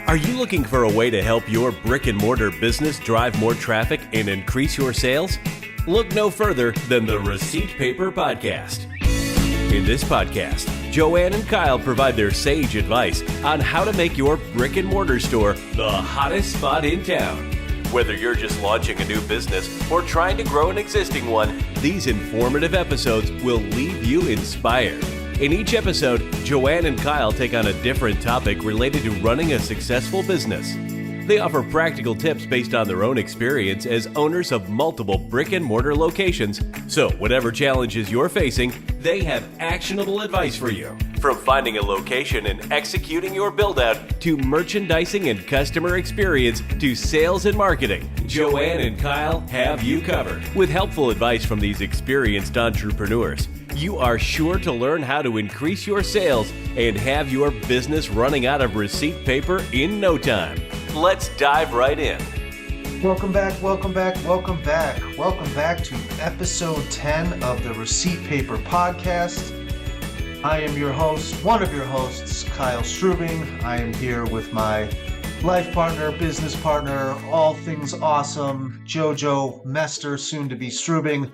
Are you looking for a way to help your brick-and-mortar business drive more traffic and increase your sales? Look no further than the Receipt Paper Podcast. In this podcast, Joanne and Kyle provide their sage advice on how to make your brick-and-mortar store the hottest spot in town. Whether you're just launching a new business or trying to grow an existing one, these informative episodes will leave you inspired. In each episode, Joanne and Kyle take on a different topic related to running a successful business. They offer practical tips based on their own experience as owners of multiple brick-and-mortar locations. So whatever challenges you're facing, they have actionable advice for you. From finding a location and executing your build-out, to merchandising and customer experience, to sales and marketing, Joanne and Kyle have you covered. With helpful advice from these experienced entrepreneurs, you are sure to learn how to increase your sales and have your business running out of receipt paper in no time. Let's dive right in. Welcome back to episode 10 of the Receipt Paper Podcast. I am your host, one of your hosts, Kyle Strubing. I am here with my life partner, business partner, all things awesome, JoJo Mester, soon to be Strubing.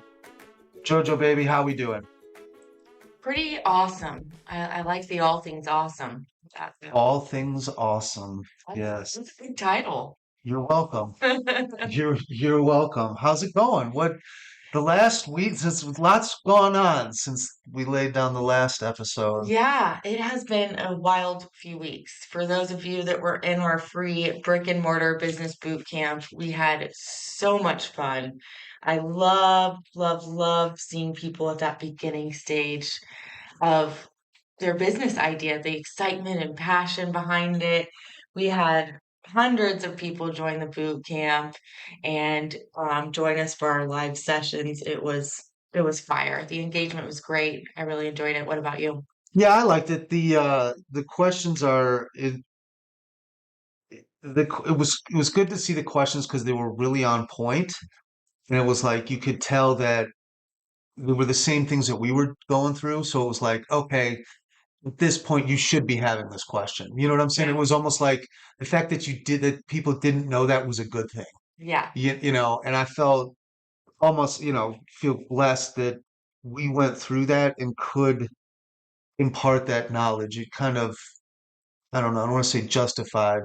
JoJo, baby, how we doing? Pretty awesome. I like the all things awesome. All things awesome. Yes. That's a good title. You're welcome. You're welcome. How's it going? What the last week, since lots gone on since we laid down the last episode. Yeah, it has been a wild few weeks. For those of you that were in our free brick and mortar business boot camp, we had so much fun. I love seeing people at that beginning stage of their business idea, the excitement and passion behind it. We had hundreds of people join the boot camp and join us for our live sessions. It was fire. The engagement was great. I really enjoyed it. What about you? Yeah, I liked it. The questions are it was good to see the questions because they were really on point, and it was like you could tell that they were the same things that we were going through. So it was like, okay, at this point, you should be having this question. You know what I'm saying? It Yeah. was almost like the fact that people didn't know that was a good thing. Yeah. And I felt almost, feel blessed that we went through that and could impart that knowledge. It kind of, I don't know, I don't want to say justified,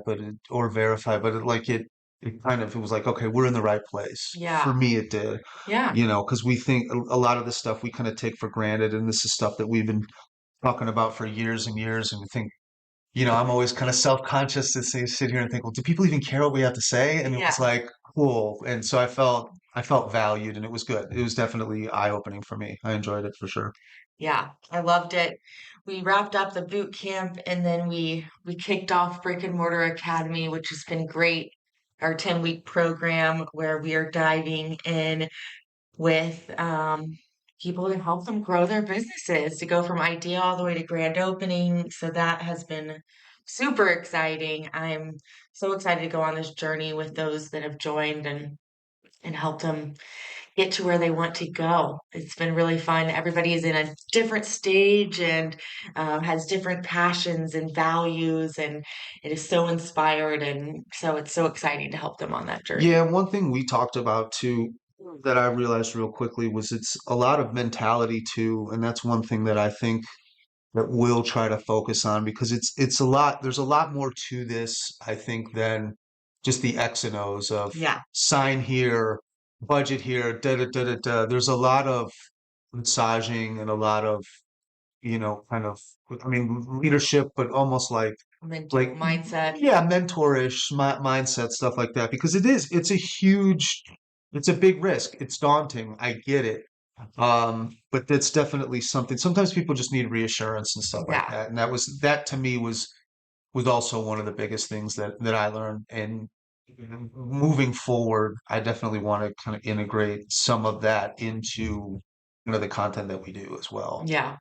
or verified, but it was like, okay, we're in the right place. For Yeah. me, it did, Yeah. because we think a lot of the stuff we kind of take for granted, and this is stuff that we've been talking about for years and years, and we think, I'm always kind of self-conscious to sit here and think, well, do people even care what we have to say? And it Yeah. was like, cool. And so I felt valued, and it was good. It was definitely eye-opening for me. I enjoyed it for sure. Yeah. I loved it. We wrapped up the boot camp and then we kicked off Brick and Mortar Academy, which has been great. Our 10-week program where we are diving in with people to help them grow their businesses, to go from idea all the way to grand opening. So that has been super exciting. I'm so excited to go on this journey with those that have joined and help them get to where they want to go. It's been really fun. Everybody is in a different stage and has different passions and values, and it is so inspired. And so it's so exciting to help them on that journey. Yeah, one thing we talked about too that I realized real quickly was it's a lot of mentality too, and that's one thing that I think that we'll try to focus on because it's a lot. There's a lot more to this, I think, than just the X and O's of Yeah. sign here, budget here, da da da da da. There's a lot of massaging and a lot of, kind of, I mean, leadership, but almost like Mental mindset. yeah, mentorish mindset, stuff like that. Because it's a big risk. It's daunting. I get it. But that's definitely something. Sometimes people just need reassurance and stuff like Yeah. that. And that to me was also one of the biggest things that I learned. And moving forward, I definitely want to kind of integrate some of that into the content that we do as well. Yeah.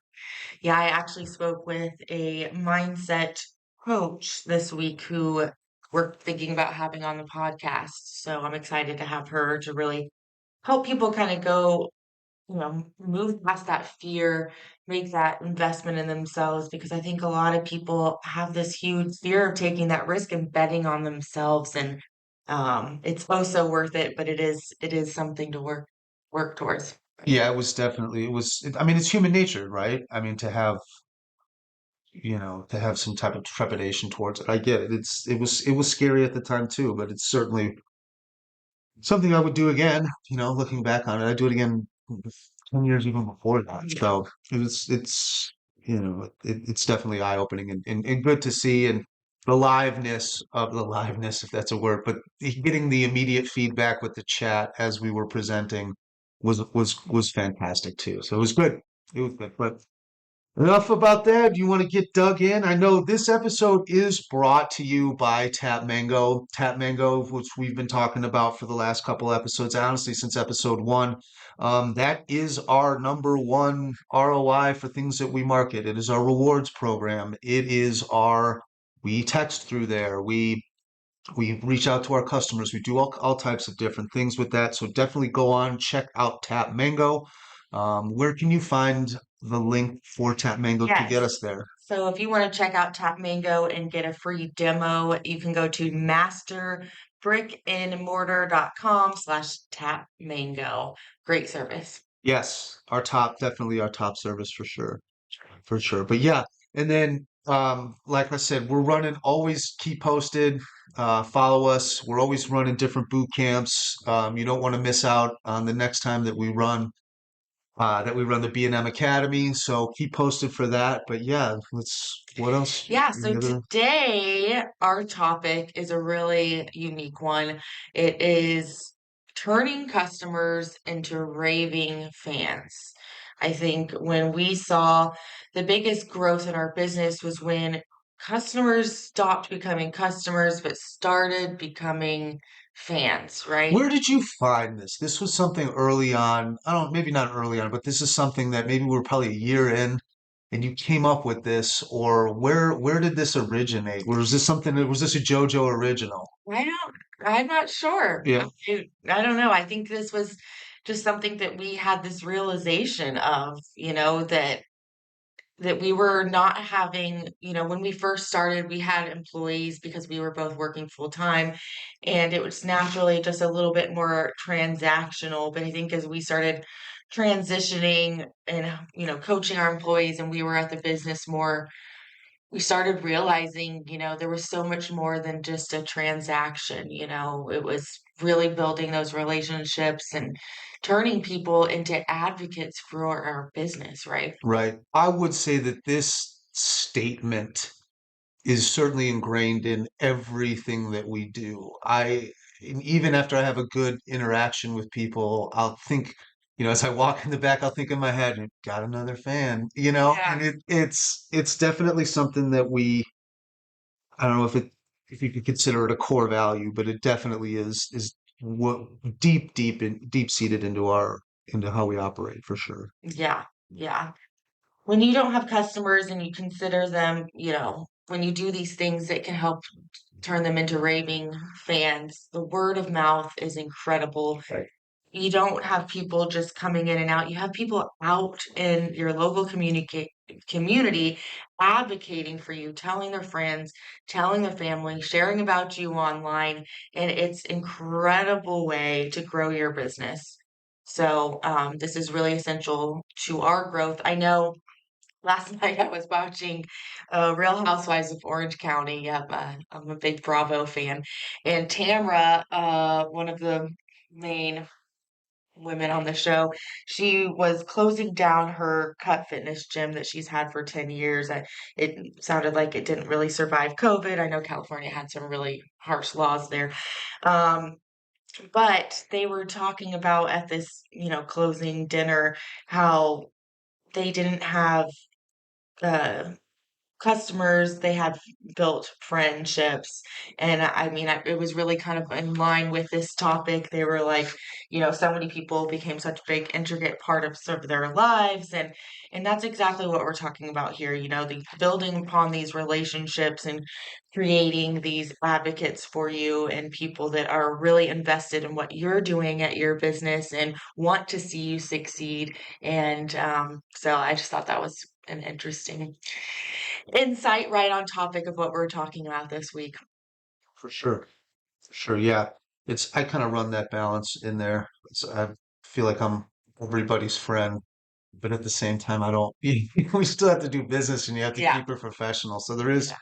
Yeah, I actually spoke with a mindset coach this week who we're thinking about having on the podcast. So I'm excited to have her to really help people kind of go move past that fear, make that investment in themselves because I think a lot of people have this huge fear of taking that risk and betting on themselves and it's also worth it, but it is something to work towards. Yeah, I mean, it's human nature, right? I mean, to have some type of trepidation towards it. I get it. It was scary at the time too, but it's certainly something I would do again, looking back on it. I'd do it again 10 years even before that. Yeah. So it's definitely eye-opening and good to see, and the liveness, if that's a word, but getting the immediate feedback with the chat as we were presenting was fantastic too. So it was good. It was good. But enough about that. Do you want to get dug in? I know this episode is brought to you by Tap Mango. Tap Mango, which we've been talking about for the last couple episodes, honestly, since episode one. That is our number one ROI for things that we market. It is our rewards program. We text through there. We reach out to our customers. We do all types of different things with that. So definitely go on, check out Tap Mango. Where can you find the link for Tap Mango to get Yes. us there? So if you want to check out Tap Mango and get a free demo, you can go to masterbrickandmortar.com/tap mango. Great service. Yes, definitely our top service for sure. For sure. But yeah, and then like I said, we're running, always keep posted, follow us. We're always running different boot camps. You don't want to miss out on the next time that we run the B&M Academy. So keep posted for that. But yeah, what else? Yeah, so Any other? today our topic is a really unique one. It is turning customers into raving fans. I think when we saw the biggest growth in our business was when customers stopped becoming customers but started becoming fans, right? Where did you find this? This was something early on. I don't, maybe not early on, but this is something that maybe we're probably a year in and you came up with this, or where did this originate? Was this a JoJo original? I don't, I'm not sure. Yeah. I don't know. I think this was just something that we had this realization of, that we were not having, when we first started, we had employees because we were both working full time, and it was naturally just a little bit more transactional. But I think as we started transitioning and, coaching our employees and we were at the business more, we started realizing, there was so much more than just a transaction, it was really building those relationships and turning people into advocates for our business, right? Right. I would say that this statement is certainly ingrained in everything that we do. And even after I have a good interaction with people, I'll think, as I walk in the back, I'll think in my head, got another fan, Yeah. and it's definitely something that I don't know if you could consider it a core value, but it definitely is what deep seated into how we operate for sure. Yeah. Yeah. When you don't have customers and you consider them, when you do these things that can help turn them into raving fans, the word of mouth is incredible. Right. You don't have people just coming in and out. You have people out in your local community advocating for you, telling their friends, telling their family, sharing about you online, and it's incredible way to grow your business. So this is really essential to our growth. I know last night I was watching Real Housewives of Orange County. Yep, I'm a big Bravo fan. And Tamra, one of the main women on the show, she was closing down her cut fitness gym that she's had for 10 years. It sounded like it didn't really survive COVID. I know California had some really harsh laws there. Um, but they were talking about at this, closing dinner how they didn't have uh customers, they had built friendships. And I mean, it was really kind of in line with this topic. They were like, so many people became such a big, intricate part of sort of their lives. And that's exactly what we're talking about here, the building upon these relationships and creating these advocates for you and people that are really invested in what you're doing at your business and want to see you succeed. And so I just thought that was an interesting insight right on topic of what we're talking about this week. For sure. For sure. Yeah. I kind of run that balance in there. I feel like I'm everybody's friend, but at the same time, I don't, we still have to do business and you have to Yeah. keep it professional. So Yeah.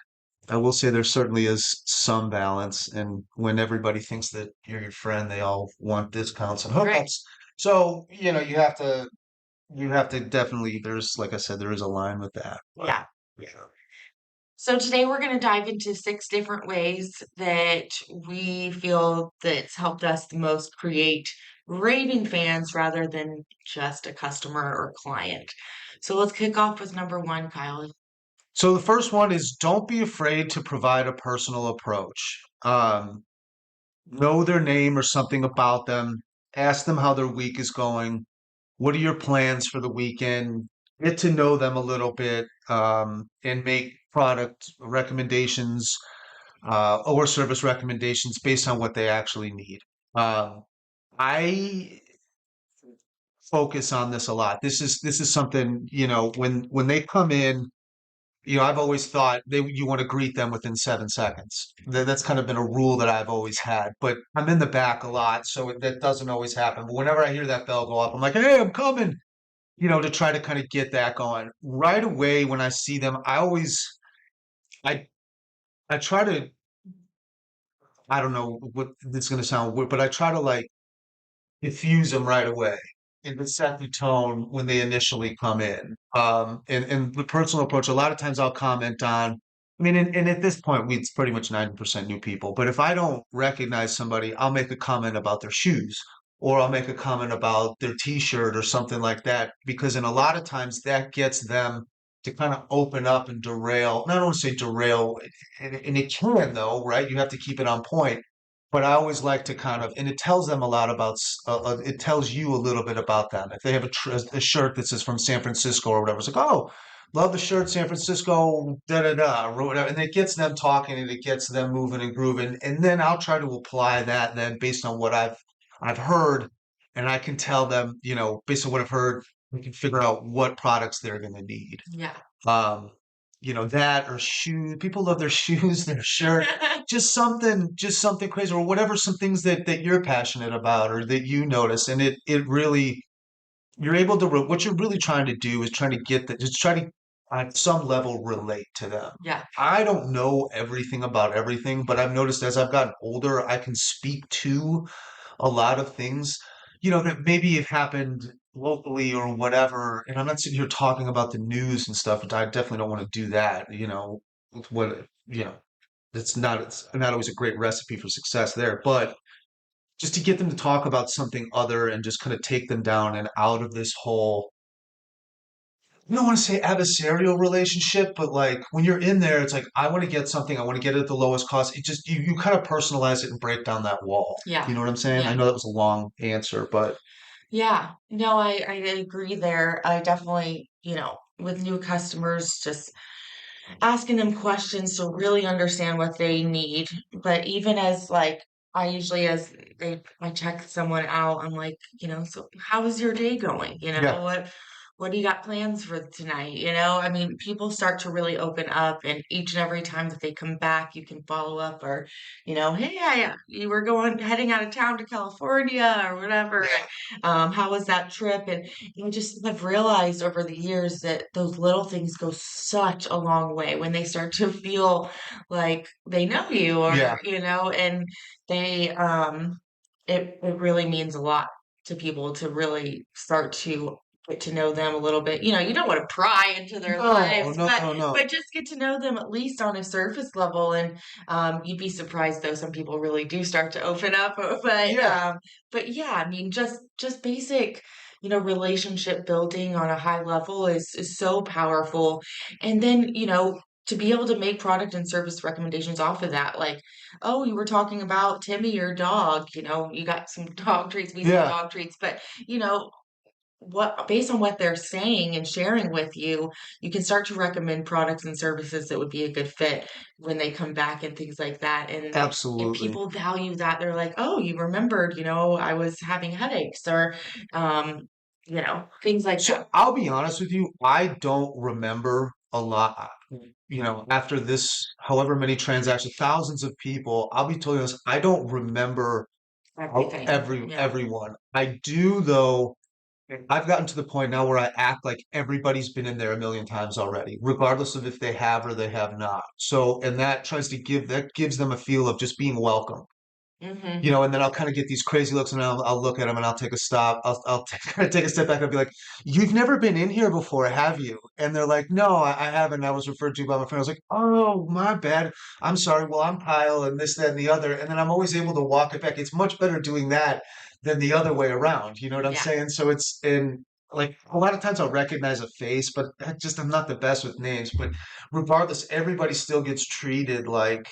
I will say there certainly is some balance. And when everybody thinks that you're your friend, they all want discounts and Right. hookups. So, you have to definitely, like I said, there is a line with that. But Yeah. yeah. So today we're going to dive into 6 different ways that we feel that's helped us the most create raving fans rather than just a customer or client. So let's kick off with number 1, Kyle. So the first one is don't be afraid to provide a personal approach. Know their name or something about them. Ask them how their week is going. What are your plans for the weekend? Get to know them a little bit, and make product recommendations, or service recommendations based on what they actually need. Um, I focus on this a lot. This is something, when they come in, I've always thought you want to greet them within 7 seconds. That's kind of been a rule that I've always had. But I'm in the back a lot, so that doesn't always happen. But whenever I hear that bell go off, I'm like, "Hey, I'm coming!" To try to kind of get that going right away when I see them. I I try to. I don't know what this is going to sound weird, but I try to like diffuse them right away and to set the tone when they initially come in. And the personal approach, a lot of times I'll comment on, I mean, and at this point, it's pretty much 90% new people. But if I don't recognize somebody, I'll make a comment about their shoes or I'll make a comment about their t-shirt or something like that. Because in a lot of times that gets them to kind of open up and derail. Not want to say derail, and it can though, right? You have to keep it on point, but I always like to kind of, and it tells them a lot about, it tells you a little bit about them. If they have a shirt that says from San Francisco or whatever, it's like, oh, love the shirt, San Francisco, da da da, or whatever. And it gets them talking and it gets them moving and grooving. And then I'll try to apply that then based on what I've heard. And I can tell them, based on what I've heard, we can figure out what products they're going to need. Yeah. Um, that or shoes. People love their shoes, their shirt, just something crazy or whatever, some things that you're passionate about or that you notice. And it really, you're able to, what you're really trying to do is trying to get that, just try to, at some level, relate to them. Yeah. I don't know everything about everything, but I've noticed as I've gotten older, I can speak to a lot of things, that maybe have happened locally or whatever. And I'm not sitting here talking about the news and stuff. I definitely don't want to do that, with what, it's not always a great recipe for success there, but just to get them to talk about something other and just kind of take them down and out of this whole, I don't want to say adversarial relationship, but like when you're in there, it's like, I want to get something, I want to get it at the lowest cost. It just, you kind of personalize it and break down that wall. Yeah. You know what I'm saying? Yeah. I know that was a long answer, but Yeah. No, I agree there. I definitely, with new customers, just asking them questions to really understand what they need. But even as like I usually I check someone out, I'm like, so how is your day going? yeah, What do you got plans for tonight? I mean, people start to really open up, and each and every time that they come back, you can follow up or, hey, you were heading out of town to California or whatever. yeah, How was that trip? And just have realized over the years that those little things go such a long way when they start to feel like they know you or, yeah. and they, it really means a lot to people to really start to get to know them a little bit. You don't want to pry into their No, lives, no, no, no. but just get to know them at least on a surface level. And you'd be surprised though, some people really do start to open up. Yeah, But yeah, I mean, just basic, relationship building on a high level is so powerful. And then, to be able to make product and service recommendations off of that. Like, oh, you were talking about Timmy, your dog, you got some dog treats, we sell Yeah, dog treats, but you know, what based on what they're saying and sharing with you, you can start to recommend products and services that would be a good fit when they come back and things like that. And absolutely. people value that. They're like, oh, you remembered, I was having headaches or things like that. So I'll be honest with you, I don't remember a lot. After this, however many transactions, thousands of people, I'll be totally honest, I don't remember Everything. Yeah. everyone. I do though. I've gotten to the point now where I act like everybody's been in there a million times already, regardless of if they have or they have not. So, and that gives them a feel of just being welcome. Hmm. And then I'll kind of get these crazy looks, and I'll look at them, and I'll take a stop. Kind of take a step back and be like, "You've never been in here before, have you?" And they're like, "No, I haven't. I was referred to by my friend." I was like, "Oh, my bad. I'm sorry. Well, I'm Kyle, and this, that, and the other." And then I'm always able to walk it back. It's much better doing that than the other way around. You know what I'm Yeah. saying? So it's in like a lot of times I'll recognize a face, but I'm not the best with names. But regardless, everybody still gets treated like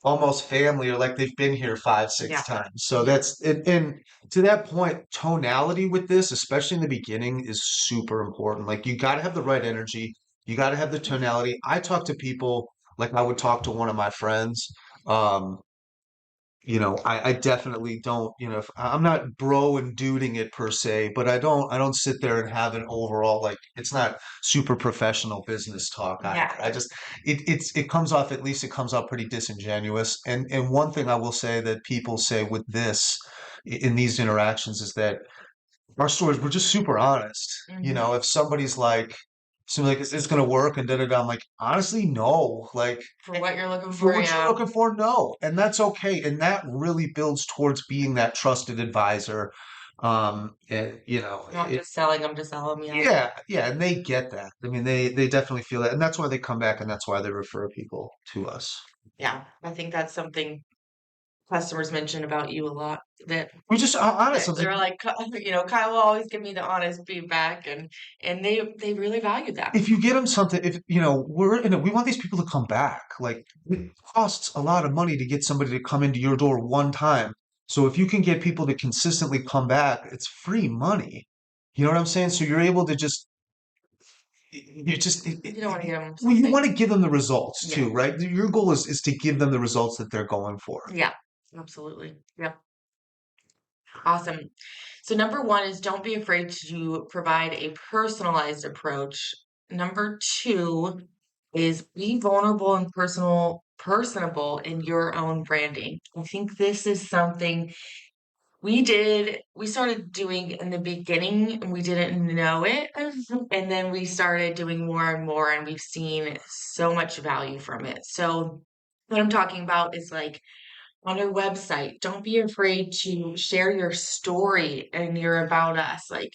almost family or like they've been here five, six Yeah. times. So Yeah. that's and to that point, tonality with this, especially in the beginning, is super important. Like you got to have the right energy, you got to have the tonality. I talk to people like I would talk to one of my friends. Um, I definitely don't, if, I'm not bro and duding it per se, but I don't sit there and have an overall, like, it's not super professional business talk either. Yeah. It comes off, at least it comes off pretty disingenuous. And one thing I will say that people say with this in these interactions is that our stores, we're just super honest. Hmm. If somebody's like, is this going to work? And da da da. I'm like, honestly, no. Like, For what you're looking for for, what you're yeah. looking for, no. And that's okay. And that really builds towards being that trusted advisor. And Not just selling them to sell them, yeah. yeah, yeah, and they get that. I mean, they definitely feel that, and that's why they come back, and that's why they refer people to us. Yeah. I think that's something customers mention about you a lot that We're just honest. I was like, they're like, Kyle will always give me the honest feedback, and they really value that. if you get them something, if we want these people to come back. Like it costs a lot of money to get somebody to come into your door one time. So if you can get people to consistently come back, it's free money. You know what I'm saying? So you're able to You don't want to give them well, you something. want to give them the results Yeah. too, right? Your goal is to give them the results that they're going for. Yeah. Absolutely. Yep. Awesome. So number one is don't be afraid to provide a personalized approach. Number two is be vulnerable and personable in your own branding. I think this is something we started doing in the beginning and we didn't know it. And then we started doing more and more and we've seen so much value from it. So what I'm talking about is like on your website, don't be afraid to share your story and your about us. Like,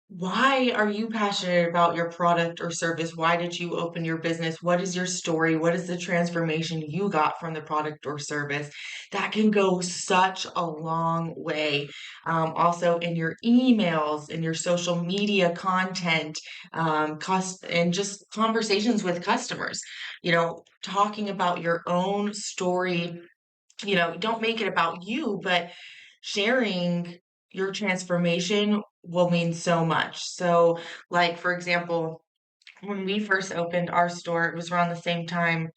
why are you passionate about your product or service? Why did you open your business? What is your story? What is the transformation you got from the product or service? That can go such a long way. Also, in your emails, in your social media content, and just conversations with customers, talking about your own story. Don't make it about you, but sharing your transformation will mean so much. So, like, for example, when we first opened our store, it was around the same time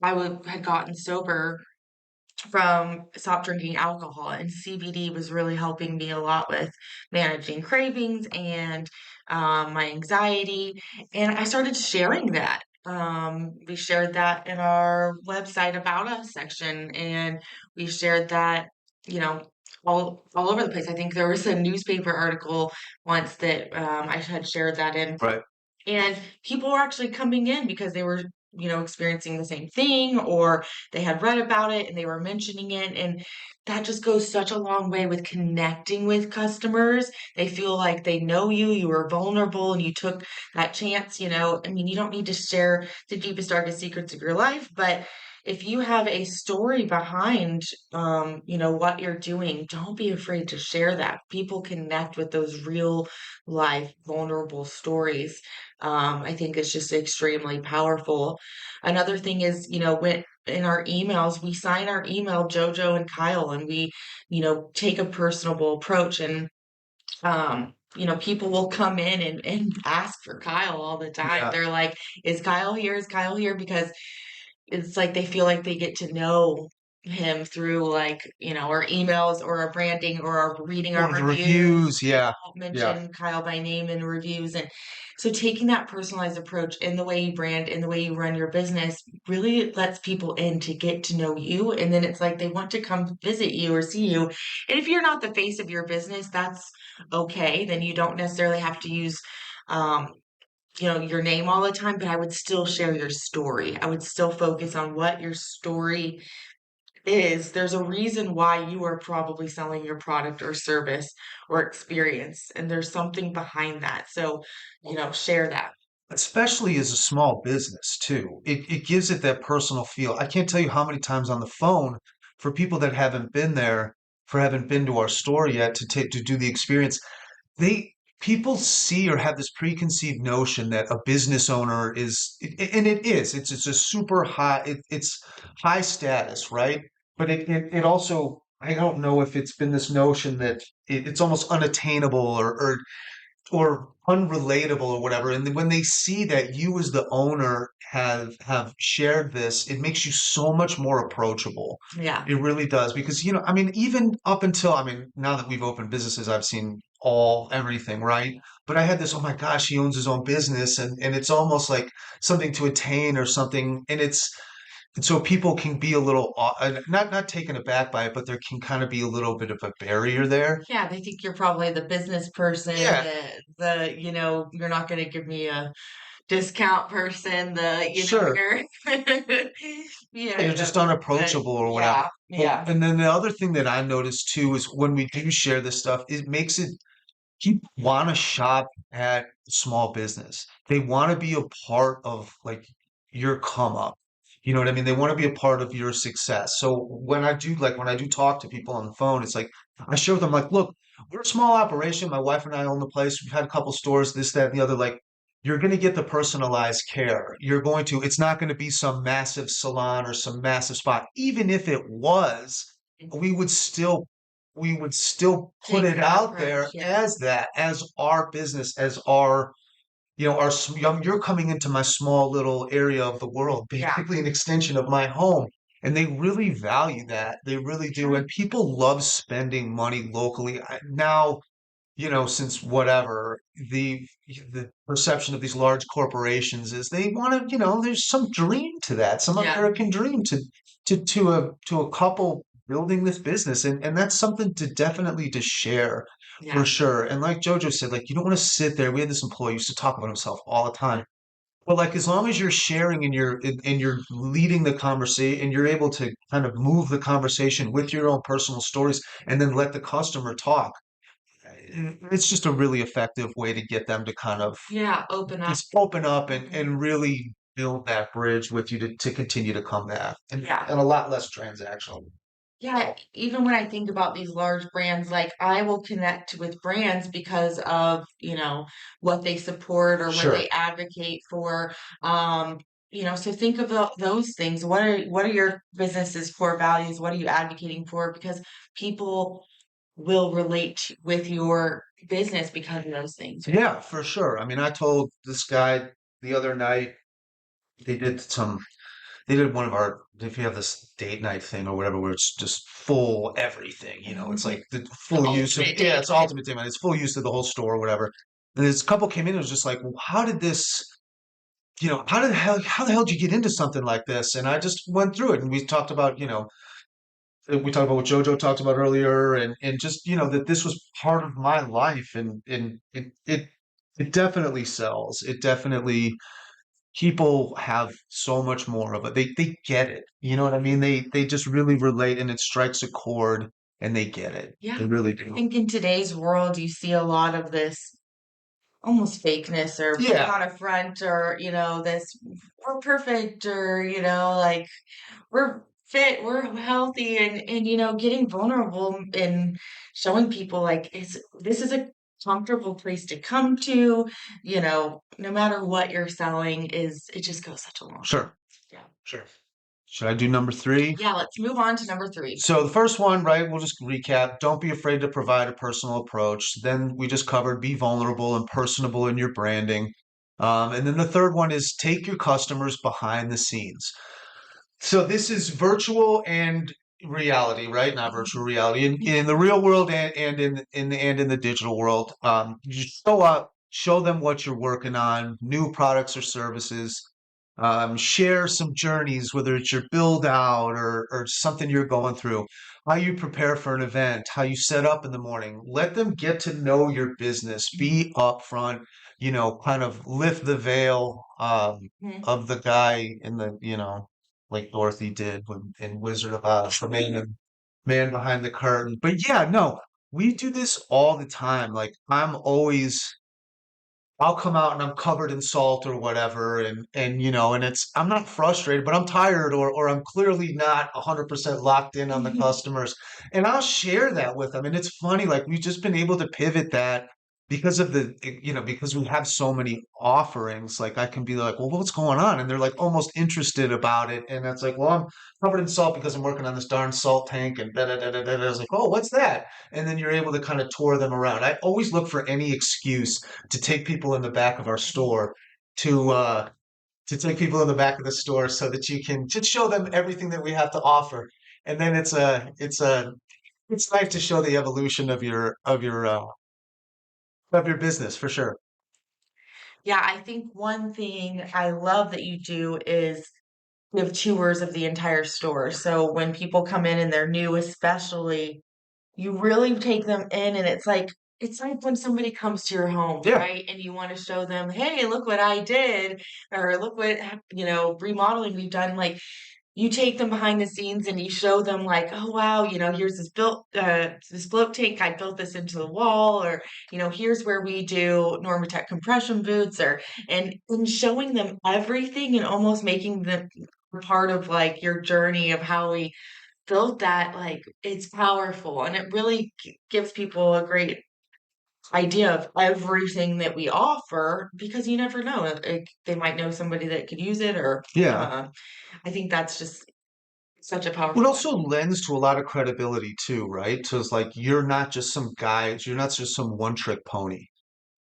had gotten sober from stop drinking alcohol, and CBD was really helping me a lot with managing cravings and my anxiety. And I started sharing that. We shared that in our website about us section, and we shared that, you know, all over the place. I think there was a newspaper article once that I had shared that in, Right. and people were actually coming in because they were, experiencing the same thing or they had read about it and they were mentioning it. And that just goes such a long way with connecting with customers. They feel like they know you, you were vulnerable and you took that chance. I mean, you don't need to share the deepest, darkest secrets of your life, but if you have a story behind, what you're doing, don't be afraid to share that. People connect with those real life, vulnerable stories. I think it's just extremely powerful. Another thing is, when in our emails, we sign our email JoJo and Kyle, and we, take a personable approach. And people will come in and ask for Kyle all the time. Yeah. They're like, is Kyle here? Is Kyle here? Because it's like they feel like they get to know him through, like, our emails or our branding or our reading our Or the reviews. reviews. Yeah. Yeah. Mention Kyle by name in reviews. And so taking that personalized approach in the way you brand, in the way you run your business, really lets people in to get to know you. And then it's like they want to come visit you or see you. And if you're not the face of your business, that's okay. Then you don't necessarily have to use um, your name all the time, but I would still share your story. I would still focus on what your story is. There's a reason why you are probably selling your product or service or experience, and there's something behind that. So, share that. Especially as a small business too. It gives it that personal feel. I can't tell you how many times on the phone for people that haven't been there, for haven't been to our store yet to do the experience, they people see or have this preconceived notion that a business owner and it is. It's a super high. It's high status, right? But it also. I don't know if it's been this notion that it's almost unattainable or unrelatable or whatever. And then when they see that you as the owner have shared this, it makes you so much more approachable. Yeah. It really does. Because, I mean, even up until, I mean, now that we've opened businesses, I've seen everything, right? But I had this, oh my gosh, he owns his own business, and it's almost like something to attain or something. And so people can be a little not taken aback by it, but there can kind of be a little bit of a barrier there. Yeah, they think you're probably the business person, Yeah, you're not going to give me a discount person, sure. you're, You're just but unapproachable or whatever. yeah, Well, yeah, and then the other thing that I noticed too is when we do share this stuff, it makes it people want to shop at small business. They want to be a part of like your come up. You know what I mean? They want to be a part of your success. So when I do talk to people on the phone, it's like I share with them like, look, we're a small operation. My wife and I own the place. We've had a couple stores, this, that, and the other. Like you're going to get the personalized care. It's not going to be some massive salon or some massive spot. Even if it was, we would still we would still put take it that out approach, there yeah, as as our business, as our, you're coming into my small little area of the world, yeah, basically an extension of my home. And they really value that. They really do. sure, And people love spending money locally. Now, since whatever the perception of these large corporations is they want to, there's some dream to that, some yeah, American dream to a couple building this business, and that's something to definitely to share for yeah, sure. And like Jojo said, like you don't want to sit there. We had this employee who used to talk about himself all the time. But like as long as you're sharing and you're leading the conversation and you're able to kind of move the conversation with your own personal stories and then let the customer talk, it's just a really effective way to get them to kind of yeah, open up. just open up and, Mhm. and really build that bridge with you to continue to come back Yeah. and a lot less transactional. Yeah, even when I think about these large brands, like I will connect with brands because of, what they support or what Sure. they advocate for. So think of those things. What are your business's core values? What are you advocating for? Because people will relate with your business because of those things. Yeah, for sure. I mean, I told this guy the other night they did some they did one of our if you have this date night thing or whatever where it's just full everything, it's like the The full use of ultimate yeah, date it's night. ultimate date night. It's full use of the whole store or whatever. And this couple came in and was just like, well, how the hell did you get into something like this? And I just went through it and we talked about what JoJo talked about earlier and just, that this was part of my life and it definitely sells. It definitely people have so much more of it. They get it. You know what I mean? They just really relate and it strikes a chord and they get it. Yeah. They really I do. think in today's world, you see a lot of this almost fakeness or putting Yeah, on a front or, this we're perfect or, like we're fit, we're healthy and getting vulnerable and showing people like this is a comfortable place to come to, no matter what you're selling is it just goes such a long way. sure, Yeah. sure. Should I do number three? Yeah, let's move on to number 3. So the first one, right, we'll just recap. Don't be afraid to provide a personal approach. Then we just covered be vulnerable and personable in your branding. And then the third one is take your customers behind the scenes. So this is virtual and reality, right? Not virtual reality. In the real world and in the digital world. You show up, show them what you're working on, new products or services. Share some journeys, whether it's your build out or something you're going through, how you prepare for an event, how you set up in the morning. Let them get to know your business. Be upfront, kind of lift the veil Mhm. of the guy in the, like Dorothy did in Wizard of Oz, the man behind the curtain. But yeah, no, we do this all the time. Like I'll come out and I'm covered in salt or whatever, and I'm not frustrated, but I'm tired or I'm clearly not 100% locked in on the customers, and I'll share that with them. And it's funny, like we've just been able to pivot that because of because we have so many offerings. Like I can be like, well, what's going on? And they're like almost interested about it, and it's like, well, I'm covered in salt because I'm working on this darn salt tank, and da da da da da. I was like, oh, what's that? And then you're able to kind of tour them around. I always look for any excuse to take people in the back of our store to uh to take people in the back of the store so that you can just show them everything that we have to offer. And then it's nice to show the evolution of your business for sure. Yeah, I think one thing I love that you do is give tours of the entire store. So when people come in and they're new, especially, you really take them in and it's like when somebody comes to your home, Yeah. right? And you want to show them, hey, look what I did, or look what, remodeling we've done. Like you take them behind the scenes and you show them like, oh wow, here's this float tank. I built this into the wall, or here's where we do Normatec compression boots, and showing them everything and almost making them part of like your journey of how we built that. Like it's powerful and it really gives people a great idea of everything that we offer because you never know. They might know somebody that could use it, or Yeah. uh, I think that's just such a It powerful also lends to a lot of credibility too, right? So it's like you're not just some guy, you're not just some one trick pony.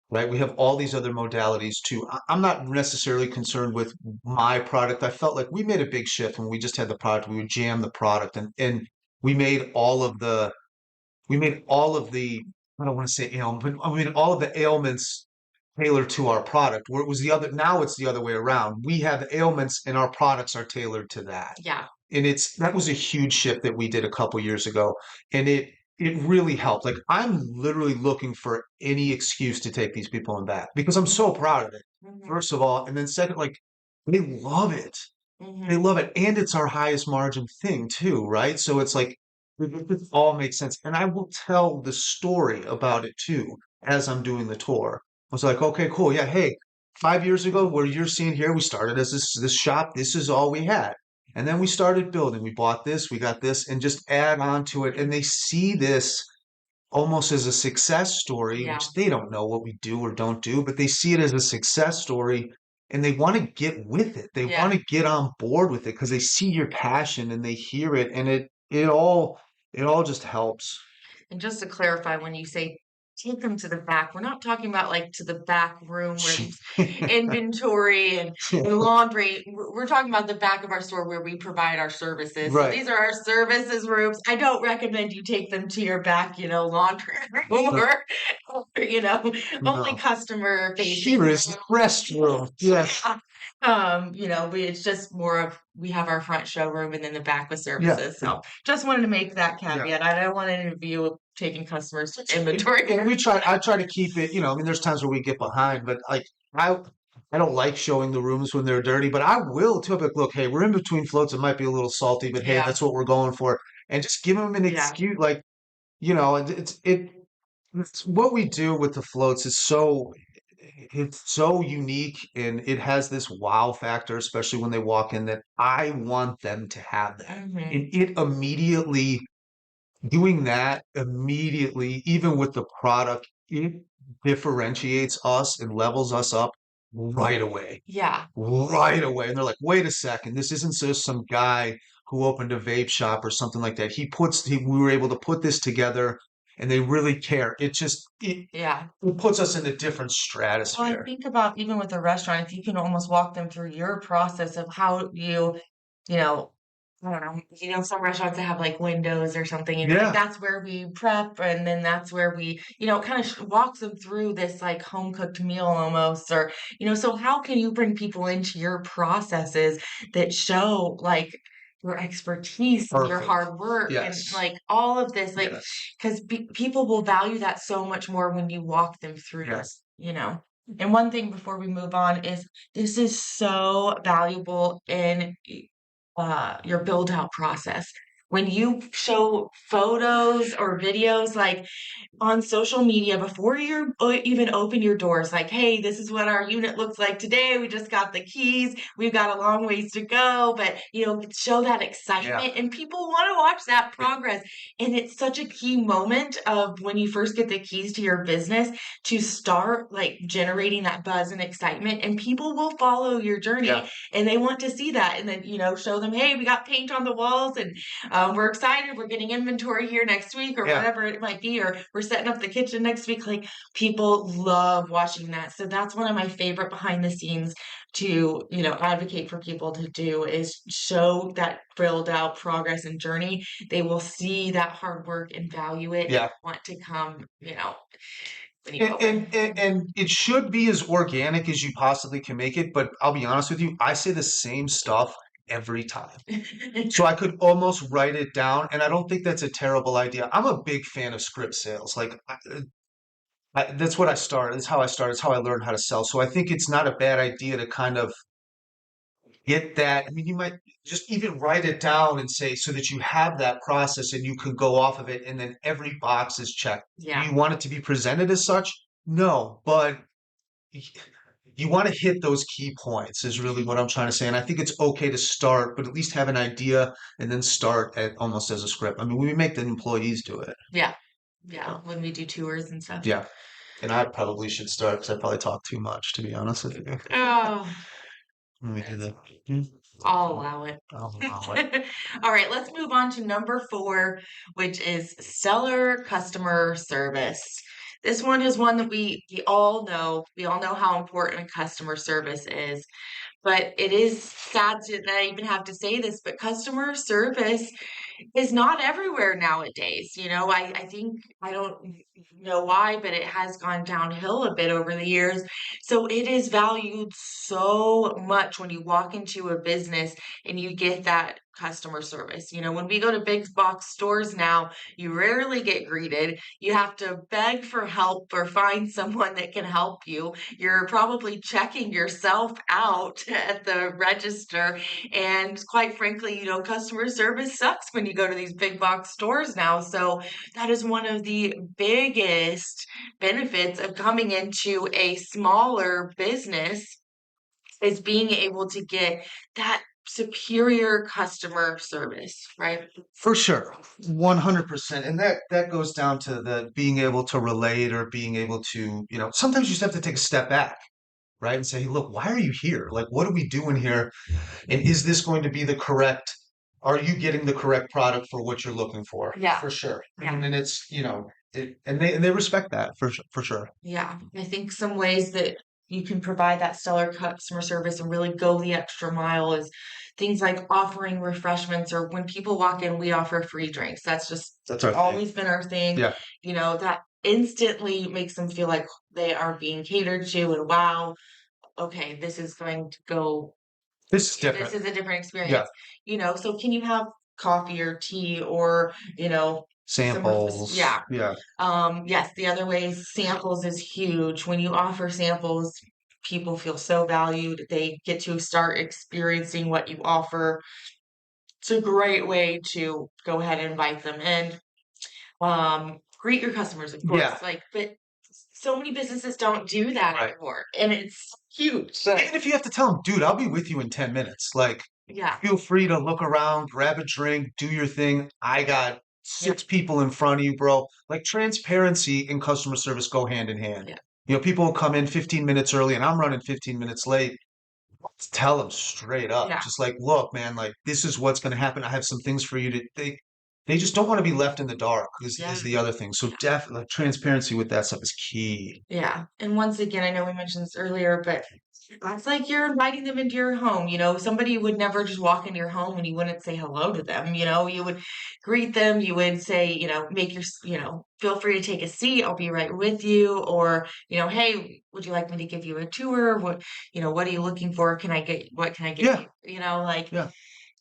Right? We have all these other modalities too. I'm not necessarily concerned with my product. I felt like we made a big shift when we just had the product. We would jam the product and we made all of the, I don't want to say ailment, but I mean all of the ailments tailored to our product. Where it was now it's the other way around. We have ailments and our products are tailored to that. Yeah. And that was a huge shift that we did a couple years ago. And it really helped. Like I'm literally looking for any excuse to take these people in back because I'm so proud of it, Mhm, first of all. And then second, like they love it. They mhm. love it. And it's our highest margin thing too, right? So it's like it all makes sense. And I will tell the story about it too as I'm doing the tour. I was like, okay, cool. Yeah, hey, 5 years ago, where you're seeing here, we started as this shop. This is all we had. And then we started building. We bought this, we got this, and just add on to it. And they see this almost as a success story, Yeah. which they don't know what we do or don't do, but they see it as a success story and they want to get with it. They want Yeah. to get on board with it because they see your passion and they hear it and it all just helps. And just to clarify, when you say take them to the back, we're not talking about like to the back room where there's inventory and laundry. We're talking about the back of our store where we provide our services. So Right. these are our services rooms. I don't recommend you take them to your back, laundry room or only No. customer facing Here is the restroom. Yes. it's just more of we have our front showroom and then the back with Yeah. services. So just wanted to make that Yeah. caveat. I don't want any of you taking customers to inventory. And I try to keep it, I mean, there's times where we get behind, but like I I don't like showing the rooms when they're dirty, but I will too. I'll be like, look, hey, we're in between floats. It might be a little salty, but hey, Yeah, that's what we're going for. And just give them an yeah, excuse, it's what we do with the floats is so. it's so unique and it has this wow factor, especially when they walk in, that I want them to have that. Mhm. And it immediately doing that immediately, even with the product, it differentiates us and levels us up right away. Yeah. Right away. And they're like, wait a second, this isn't just some guy who opened a vape shop or something like that. We were able to put this together and they really care. Yeah. It puts us in a different Well, I stratosphere. think about even with a restaurant, if you can almost walk them through your process of how you know, I don't know, some restaurants that have like windows or something, like Yeah. that's where we prep and then that's where we, kind of walks them through this like home cooked meal almost, or, so how can you bring people into your processes that show like your expertise and your Perfect. hard work and Yes. like all of this, like, Yes. because people will value that so much more when you walk them through it, Yes. you know. And one thing before we move on is this is so valuable in your build out process. When you show photos or videos like on social media before you even open your doors, like, hey, this is what our unit looks like today. We just got the keys. We've got a long ways to go, but show that Yeah. excitement and people want to watch that progress. And it's such a key moment of when you first get the keys to your business to start like generating that buzz and excitement, and people will follow your journey Yeah. and they want to see that. And then, show them, hey, we got paint on the walls and we're excited. We're getting inventory here next week or Yeah. whatever it might be, or we're setting up the kitchen next week. Like people love watching that. So that's one of my favorite behind the scenes to, advocate for people to do is show that build out progress and journey. They will see that hard work and value it Yeah. and want to come, when you And, go and, in. and and it should be as organic as you possibly can make it, but I'll be honest with you, I say the same stuff every time. So I could almost write it down, and I don't think that's a terrible idea. I'm a big fan of script sales. Like that's what I started. That's how I started. It's how I learned how to sell. So I think it's not a bad idea to kind of get that. I mean, you might just even write it down and say so that you have that process and you can go off of it, and then every box is checked. Do Yeah. you want it to be presented as such? No, but you want to hit those key points is really what I'm trying to say. And I think it's okay to start, but at least have an idea and then start at almost as a script. I mean, we make the employees do it. Yeah. Yeah. When we do tours and stuff. Yeah. And I probably should start because I probably talk too much, to be honest with you. Oh, Let me do that. I'll allow it. I'll allow it. All right, let's move on to number 4, which is stellar customer service. This one is one that we all know. We all know how important customer service is. But it is sad that I even have to say this, but customer service is not everywhere nowadays. I think I don't know why, but it has gone downhill a bit over the years. So it is valued so much when you walk into a business and you get that customer service. When we go to big box stores now, you rarely get greeted. You have to beg for help or find someone that can help you. You're probably checking yourself out at the register. And quite frankly, customer service sucks when you go to these big box stores now. So that is one of the biggest benefits of coming into a smaller business is being able to get that superior customer service, right? For sure, 100%. And that goes down to the being able to relate or being able to, sometimes you just have to take a step back, right? And say, hey, look, why are you here? Like, what are we doing here? And is this going to be are you getting the correct product for what you're looking for? Yeah. For sure. Yeah. And it's, and they respect that for sure. Yeah. I think some ways that you can provide that stellar customer service and really go the extra mile is things like offering refreshments, or when people walk in, we offer free drinks. That's our thing. always been our thing. Yeah. That instantly makes them feel like they are being catered to and wow, okay, this is going to go This is different. This is a different experience. So can you have coffee or tea or, Samples. Yeah. Yeah. Yes, the other ways, samples is huge. When you offer samples, people feel so valued. They get to start experiencing what you offer. It's a great way to go ahead and invite them in. Greet your customers, of course. Yeah. But so many businesses don't do that Right. anymore, and it's huge. Even if you have to tell them, dude, I'll be with you in 10 minutes. Like, Yeah, feel free to look around, grab a drink, do your thing. I got yeah, 6 people in front of you, bro. Like, transparency and customer service go hand in hand. yeah, People will come in 15 minutes early and I'm running 15 minutes late. Tell them straight up, yeah, just like, look, man, like this is what's going to happen. I have some things for you to. They just don't want to be left in the dark. Is yeah. the other thing. So definitely, like, transparency with that stuff is key. Yeah. And once again, I know we mentioned this earlier, but it's like you're inviting them into your home. Somebody would never just walk into your home and you wouldn't say hello to them. You would greet them. You would say, feel free to take a seat. I'll be right with you. Or, hey, would you like me to give you a tour? What are you looking for? What can I get Yeah, you? Like, yeah.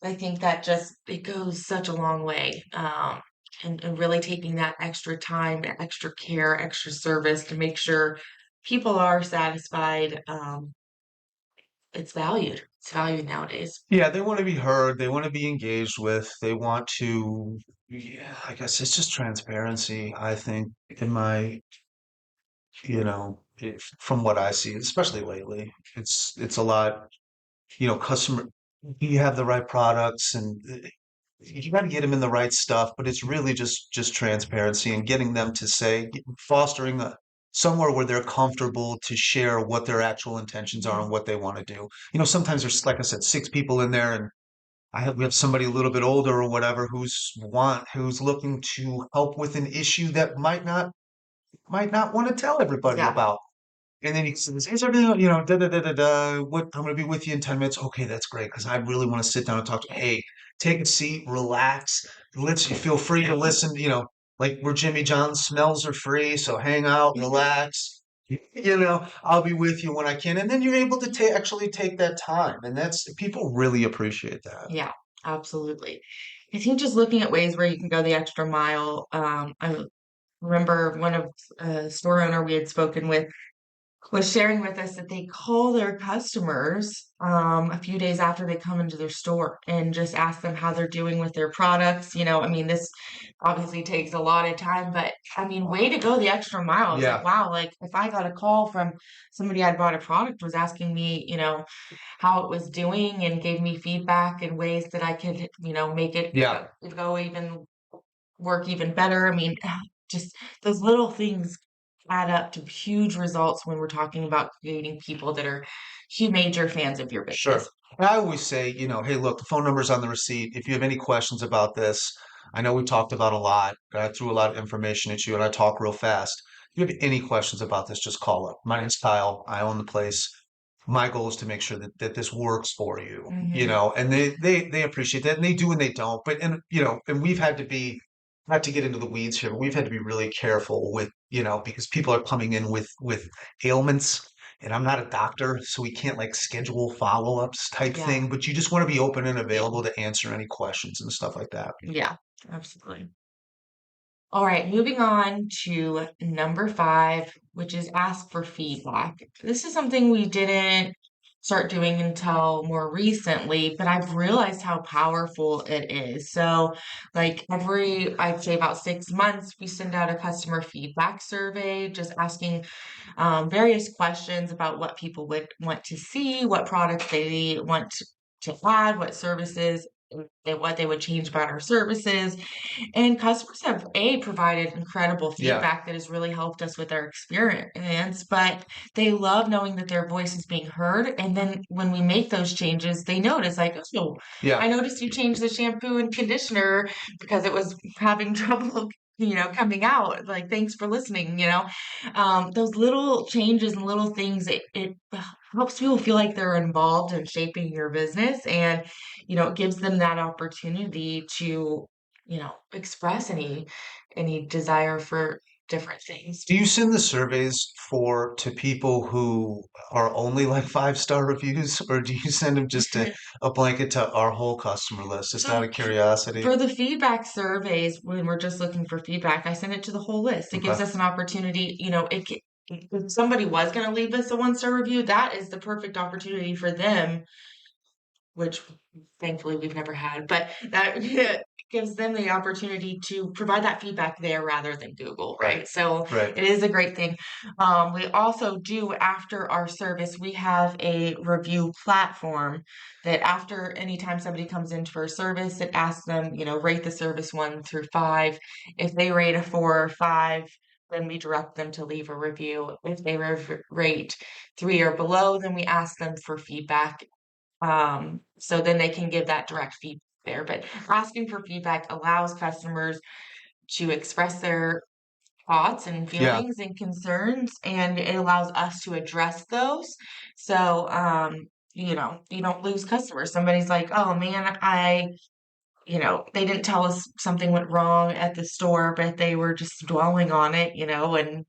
I think that it goes such a long way. And really taking that extra time, extra care, extra service to make sure people are satisfied. It's valued. It's valued nowadays. Yeah, they want to be heard. They want to be engaged with. They want to, yeah, I guess it's just transparency, I think, in my, from what I see, especially lately, it's a lot, customer, you have the right products and you got to get them in the right stuff, but it's really just transparency and getting them to say, fostering somewhere where they're comfortable to share what their actual intentions are Mhm. and what they want to do. Sometimes there's, like I said, 6 people in there and we have somebody a little bit older or whatever who's looking to help with an issue that might not want to tell everybody Yeah. about. And then he says, "Is everything, da da da da da? What? I'm going to be with you in 10 minutes. Okay, that's great because I really want to sit down and talk to. Hey, take a seat, relax. Let's feel free to listen. Like we're Jimmy John's. Smells are free, so hang out, relax. I'll be with you when I can. And then you're able to actually take that time, and that's people really appreciate that. Yeah, absolutely. I think just looking at ways where you can go the extra mile. I remember one of a store owner we had spoken with was sharing with us that they call their customers a few days after they come into their store and just ask them how they're doing with their products. I mean, this obviously takes a lot of time, but I mean, way to go the extra mile. It's like, Yeah, wow, like if I got a call from somebody I'd bought a product was asking me, how it was doing and gave me feedback and ways that I could, make it yeah. go even work even better. I mean, just those little things add up to huge results when we're talking about creating people that are major fans of your Sure. business. And I always say, hey, look, the phone number's on the receipt. If you have any questions about this, I know we talked about a lot. I threw a lot of information at you and I talk real fast. If you have any questions about this, just call up. My name's Kyle. I own the place. My goal is to make sure that this works for you, Hmm. and they appreciate that and they do and they don't. But, and we've had to be, not to get into the weeds here, but we've had to be really careful with, because people are coming in with ailments and I'm not a doctor, so we can't like schedule follow-ups type Yeah, thing, but you just want to be open and available to answer any questions and stuff like that. yeah, absolutely. All right, moving on to number 5, which is ask for feedback. This is something we didn't start doing until more recently, but I've realized how powerful it is. So, like I'd say about 6 months, we send out a customer feedback survey, just asking various questions about what people would want to see, what products they want to add, what services, what they would change about our services. And customers have provided incredible Yeah, feedback that has really helped us with our experience, but they love knowing that their voice is being heard. And then when we make those changes, they notice like, oh, yeah, I noticed you changed the shampoo and conditioner because it was having trouble, coming out. Like, thanks for listening, those little changes and little things, it helps people feel like they're involved in shaping your business and, it gives them that opportunity to express any desire for different things. Do you send the surveys to people who are only like 5-star reviews, or do you send them just a blanket to our whole customer list, just out So of curiosity? for the feedback surveys, when we're just looking for feedback, I send it to the whole list. It gives Okay. us an opportunity, if somebody was going to leave us a 1-star review, that is the perfect opportunity for them, which thankfully we've never had, but that gives them the opportunity to provide that feedback there rather than Google, right? So Right. it is a great thing. We also do, after our service, we have a review platform that after anytime somebody comes in for a service, it asks them, rate the service 1 through 5. If they rate a 4 or 5, then we direct them to leave a review. If they rate 3 or below, then we ask them for feedback, so then they can give that direct feedback there. But asking for feedback allows customers to express their thoughts and Yeah. feelings and concerns, and it allows us to address those. So, you don't lose customers. Somebody's like, oh man, they didn't tell us something went wrong at the store, but they were just dwelling on it, and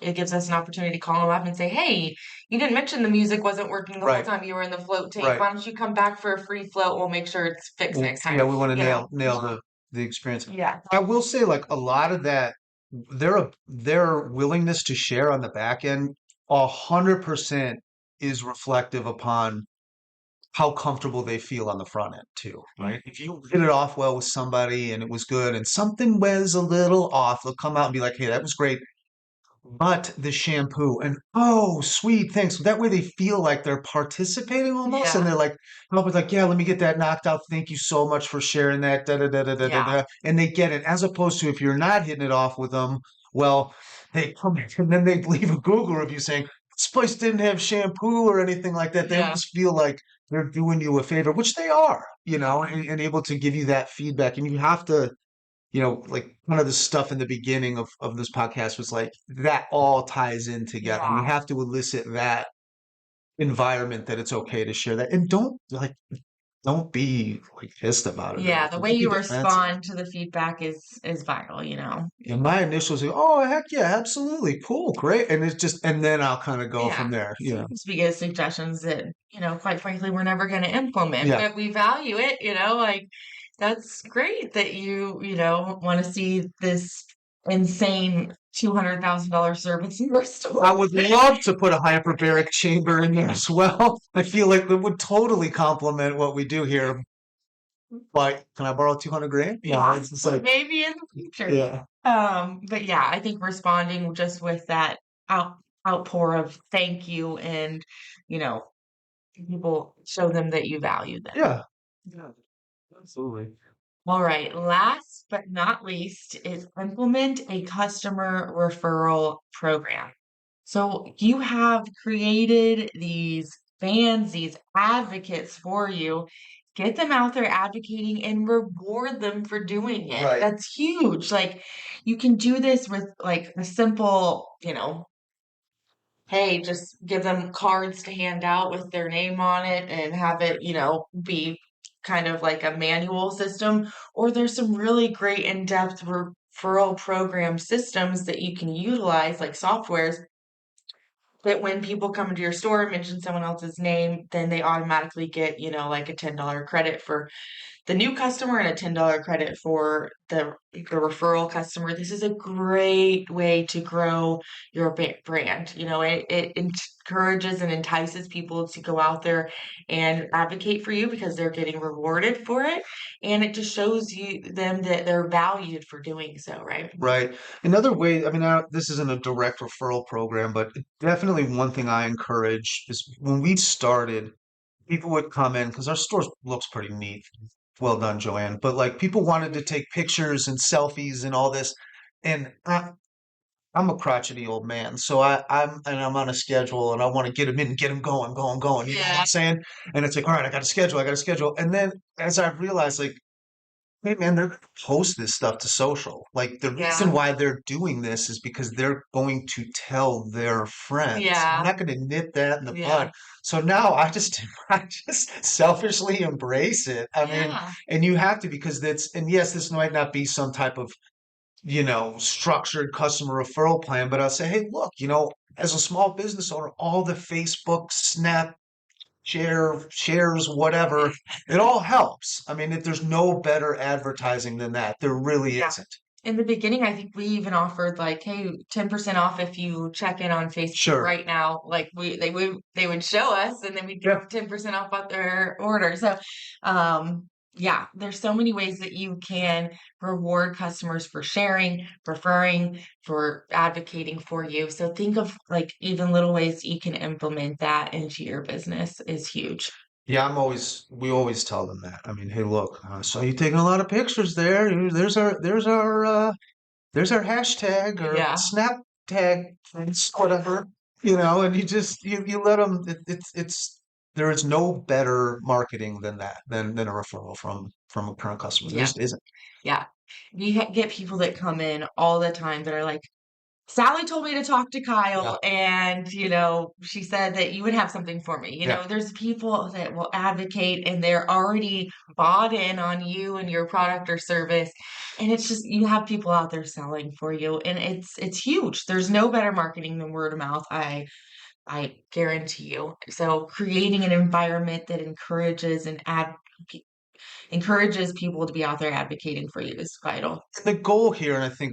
it gives us an opportunity to call them up and say, "Hey, you didn't mention the music wasn't working the whole Right. time you were in the float tank. Right. Why don't you come back for a free float? We'll make sure it's fixed Well, next time." yeah, we want to You know? nail the experience. Yeah. I will say, like a lot of that, their willingness to share on the back end, 100% is reflective upon how comfortable they feel on the front end too, right? If you hit it off well with somebody and it was good, and something was a little off, they'll come out and be like, "Hey, that was great. But the shampoo," and oh, sweet, thanks. That way they feel like they're participating almost, and Yeah. they're like, "Oh, but like, yeah, let me get that knocked out. Thank you so much for sharing that." Da da da da da da Yeah. da. And they get it, as opposed to if you're not hitting it off with them, well, they come in and then they leave a Google review saying this place didn't have shampoo or anything like that. They Yeah. almost feel like they're doing you a favor, which they are, and able to give you that feedback. And you have to, like one of the stuff in the beginning of this podcast was like that all ties in together. And you Yeah. have to elicit that environment that it's okay to share that. And don't be like pissed about it or Yeah. The anything. way Don't be you defensive. respond to the feedback is vital. And my initials are, oh heck yeah, absolutely. Cool, great. And it's just and then I'll kind of go Yeah. from there. Sometimes we get suggestions that, quite frankly, we're never going to implement, Yeah. but we value it, like that's great that you want to see this insane $200,000 service in your I store. would love to put a hyperbaric chamber in there as well. I feel like it would totally complement what we do here. Like, can I borrow 200 grand? Yeah, it's just like, Maybe in the future. yeah. But yeah, I think responding just with that outpour of thank you, and you know, people show them that you value them. Yeah. Yeah, absolutely. All right, last but not least is implement a customer referral program. So you have created these fans, these advocates for you. Get them out there advocating and reward them for doing it. Right. That's huge. Like you can do this with like a simple, hey, just give them cards to hand out with their name on it and have it, be kind of like a manual system. Or there's some really great in-depth referral program systems that you can utilize, like softwares, that when people come into your store and mention someone else's name, then they automatically get, like a $10 credit for the new customer and a $10 credit for the referral customer. This is a great way to grow your brand. It encourages and entices people to go out there and advocate for you because they're getting rewarded for it, and it just shows them that they're valued for doing so, right? Right. Another way, I mean, this isn't a direct referral program, but definitely one thing I encourage is when we started, people would come in because our store looks pretty neat. Well done, Joanne. But like people wanted to take pictures and selfies and all this. And I'm a crotchety old man, so I'm on a schedule and I want to get them in and get them going, going, going. You know what Yeah. I'm saying? And it's like, all right, I got a schedule. And then as I realized, like, hey man, they're gonna post this stuff to social. Like the reason Yeah. why they're doing this is because they're going to tell their friends. I'm Yeah. not going to nip that in the Yeah. bud. So now I just selfishly embrace it. I mean, Yeah. and you have to because and yes, this might not be some type of, structured customer referral plan, but I'll say, hey, look, as a small business owner, all the Facebook, Snap, shares, whatever, it all helps. I mean, there's no better advertising than that. There really Yeah. isn't. In the beginning, I think we even offered like, hey, 10% off if you check in on Facebook Sure. right now. Like they would show us and then we'd give 10% off on their order. So yeah, there's so many ways that you can reward customers for sharing, referring, for advocating for you. So think of like even little ways you can implement that into your business is huge. Yeah, we always tell them that. I mean, hey, look, so you taking a lot of pictures there. There's our hashtag or Yeah. snap tag, whatever, and you let them. It's there is no better marketing than that, than a referral from a current customer. There Yeah. just isn't. Yeah. You get people that come in all the time that are like, Sally told me to talk to Yeah. Kyle, and she said that you would have something for me. Yeah. There's people that will advocate and they're already bought in on you and your product or service. And it's just you have people out there selling for you, and it's huge. There's no better marketing than word of mouth. I guarantee you. So creating an environment that encourages people to be out there advocating for you is vital. The goal here, and I think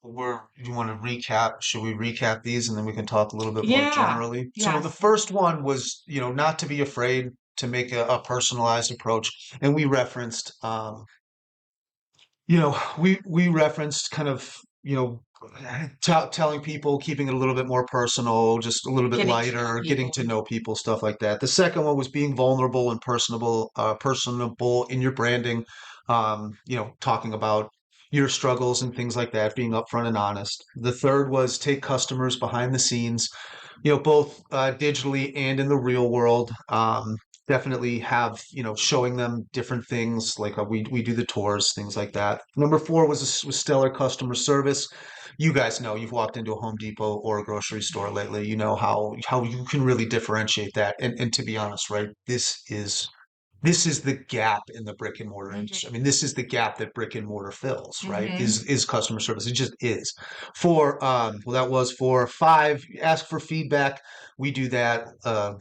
you want to recap, should we recap these and then we can talk a little bit more Yeah. generally? So the Yes. first one was, not to be afraid to make a personalized approach. And we referenced, we referenced kind of, telling people, keeping it a little bit more personal, just a little bit Getting to know lighter, getting people. to know people, stuff like that. The second one was being vulnerable and personable in your branding. Talking about your struggles and things like that, being upfront and honest. The third was take customers behind the scenes, both digitally and in the real world. Definitely have, showing them different things like we do the tours, things like that. Number four was stellar customer service. You guys know, you've walked into a Home Depot or a grocery store lately. You know how you can really differentiate that. And to be honest, right, this is the gap in the brick and mortar industry. I mean, this is the gap that brick and mortar fills, right? Mm-hmm. Is customer service. It just is. That was for five, ask for feedback. We do that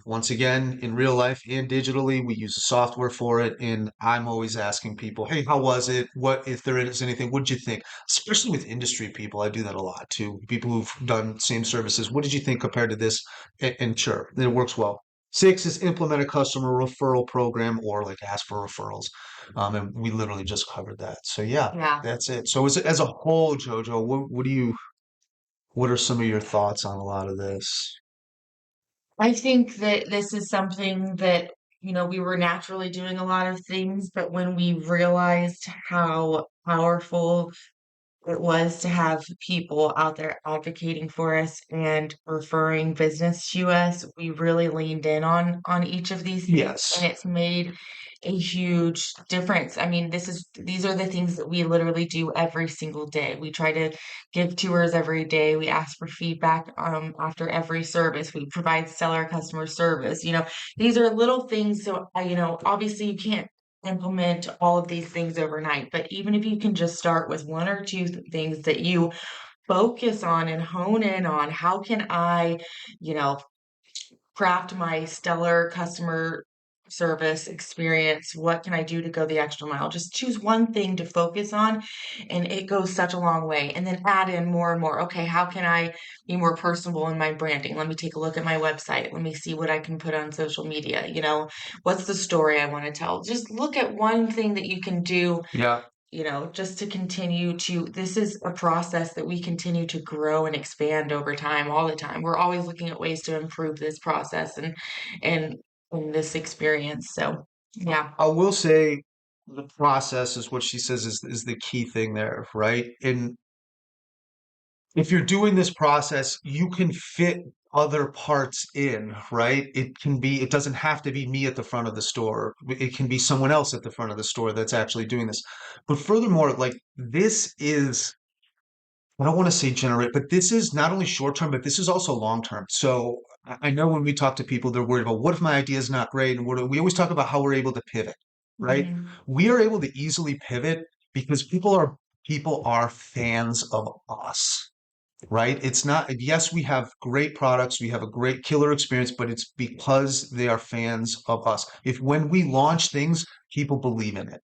once again in real life and digitally. We use software for it. And I'm always asking people, hey, how was it? What, if there is anything, what did you think? Especially with industry people, I do that a lot too. People who've done same services. What did you think compared to this? And sure, it works well. Six is implement a customer referral program or like ask for referrals. And we literally just covered that. So yeah, Yeah. that's it. So as a whole, Jojo, what are some of your thoughts on a lot of this? I think that this is something that, we were naturally doing a lot of things, but when we realized how powerful it was to have people out there advocating for us and referring business to us, we really leaned in on each of these things, and Yes. it's made a huge difference. I mean, these are the things that we literally do every single day. We try to give tours every day. We ask for feedback after every service. We provide stellar customer service. These are little things. So, obviously you can't implement all of these things overnight, but even if you can just start with one or two things that you focus on and hone in on, how can I, you know, craft my stellar customer service experience? What can I do to go the extra mile? Just choose one thing to focus on, and it goes such a long way. And then add in more and more. Okay, how can I be more personable in my branding? Let me take a look at my website. Let me see what I can put on social media. What's the story I want to tell? Just look at one thing that you can do, Yeah. just to continue to, this is a process that we continue to grow and expand over time, all the time. We're always looking at ways to improve this process and in this experience. So yeah. I will say the process is what she says is the key thing there, right? And if you're doing this process, you can fit other parts in, right? It doesn't have to be me at the front of the store. It can be someone else at the front of the store that's actually doing this. But furthermore, like this is, I don't want to say generate, but this is not only short term, but this is also long term. So I know when we talk to people, they're worried about what if my idea is not great? And we always talk about how we're able to pivot, right? Mhm. We are able to easily pivot because people are fans of us, right? It's not, yes, we have great products, we have a great killer experience, but it's because they are fans of us. If when we launch things, people believe in it,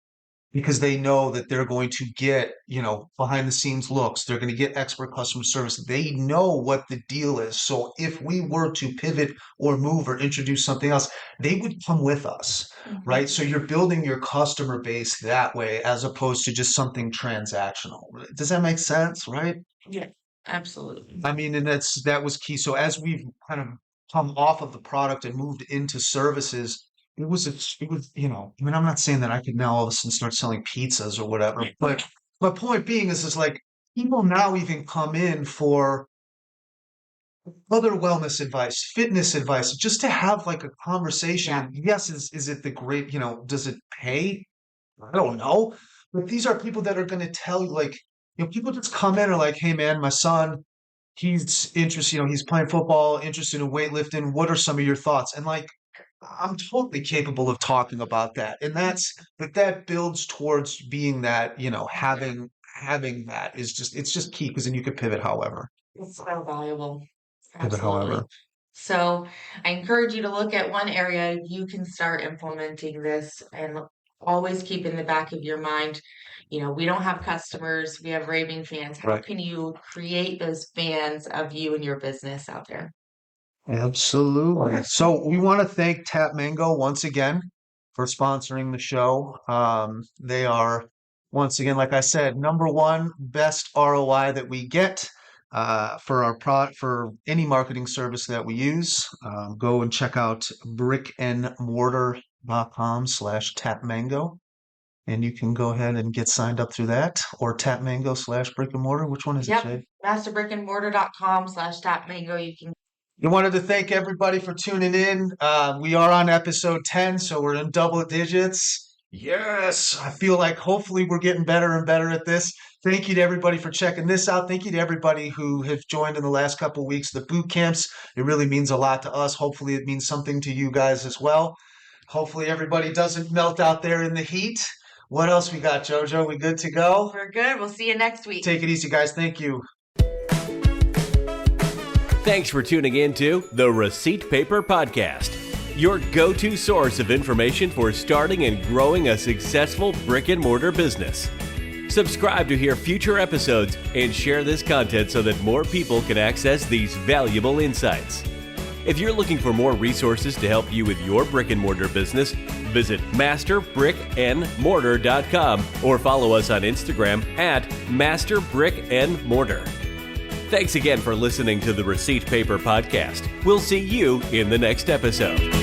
because they know that they're going to get, behind the scenes looks. They're going to get expert customer service. They know what the deal is. So if we were to pivot or move or introduce something else, they would come with us, right? So you're building your customer base that way as opposed to just something transactional. Does that make sense, right? Yeah, absolutely. I mean, and that was key. So as we've kind of come off of the product and moved into services, it was, I mean, I'm not saying that I could now all of a sudden start selling pizzas or whatever, but my point being is like people now even come in for other wellness advice, fitness advice, just to have like a conversation. Yes, is it the great, does it pay? I don't know. But these are people that are going to tell you, like, people just come in and are like, hey man, my son, he's interested, he's playing football, interested in weightlifting. What are some of your thoughts? And like, I'm totally capable of talking about that. And that builds towards being that, having that is it's just key because then you could pivot however. It's so valuable. Pivot Absolutely. however. So I encourage you to look at one area you can start implementing this and always keep in the back of your mind, we don't have customers, we have raving fans. How Right. can you create those fans of you and your business out there? Absolutely. So we want to thank Tap Mango once again for sponsoring the show. They are, once again, like I said, number one best ROI that we get for our for any marketing service that we use. Go and check out brick-and-mortar.com/tapmango. And you can go ahead and get signed up through that, or tapmango/brick-and-mortar. Which one is it, Jay? masterbrickandmortar.com/tapmango. You can. We wanted to thank everybody for tuning in. We are on episode 10, so we're in double digits. Yes, I feel like hopefully we're getting better and better at this. Thank you to everybody for checking this out. Thank you to everybody who have joined in the last couple of weeks. The boot camps, it really means a lot to us. Hopefully it means something to you guys as well. Hopefully everybody doesn't melt out there in the heat. What else we got, JoJo? We good to go? We're good. We'll see you next week. Take it easy, guys. Thank you. Thanks for tuning in to the Receipt Paper Podcast, your go-to source of information for starting and growing a successful brick-and-mortar business. Subscribe to hear future episodes and share this content so that more people can access these valuable insights. If you're looking for more resources to help you with your brick-and-mortar business, visit masterbrickandmortar.com or follow us on Instagram at masterbrickandmortar. Thanks again for listening to the Receipt Paper Podcast. We'll see you in the next episode.